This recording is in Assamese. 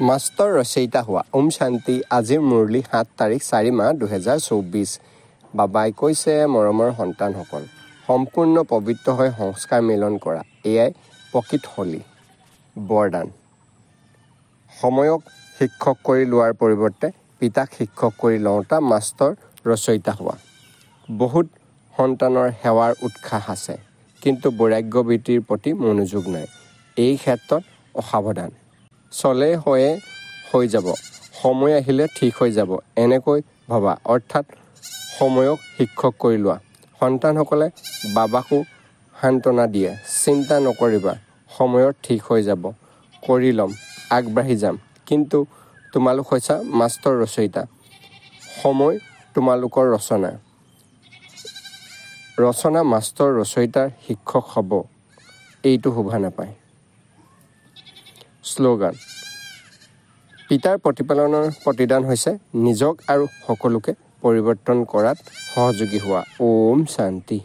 মাষ্টৰ ৰচয়িতা হোৱা। ওম শান্তি। আজিৰ মুৰলী ৭ তাৰিখ ৪ মাহ ২০২৪। বাবাই কৈছে, মৰমৰ সন্তানসকল, সম্পূৰ্ণ পবিত্ৰ হৈ সংস্কাৰ মিলন কৰা, এয়াই প্ৰকৃত হলি বৰদান। সময়ক শিক্ষক কৰি লোৱাৰ পৰিৱৰ্তে পিতাক শিক্ষক কৰি লওঁতা মাষ্টৰ ৰচয়িতা হোৱা। বহুত সন্তানৰ সেৱাৰ উৎসাহ আছে, কিন্তু বৈৰাগ্যবৃত্তিৰ প্ৰতি মনোযোগ নাই। এই ক্ষেত্ৰত অসাৱধান। চলে হৈ যাব, সময় আহিলে ঠিক হৈ যাব, এনেকৈ ভবা, অৰ্থাৎ সময়ক শিক্ষক কৰি লোৱা। সন্তানসকলে বাবাকো সান্তনা দিয়ে, চিন্তা নকৰিবা, সময়ত ঠিক হৈ যাব, কৰি ল'ম, আগবাঢ়ি যাম। কিন্তু তোমালোক হৈছা মাষ্টৰ ৰচয়িতা। সময় তোমালোকৰ ৰচনা। ৰচনা মাষ্টৰ ৰচয়িতাৰ শিক্ষক হ'ব, এইটো শোভা নাপায়। শ্লোগান: পিতাৰ প্ৰতিপালনৰ প্ৰতিদান হৈছে নিজক আৰু সকলোকে পৰিৱৰ্তন কৰাত সহযোগী হোৱা। ওম শান্তি।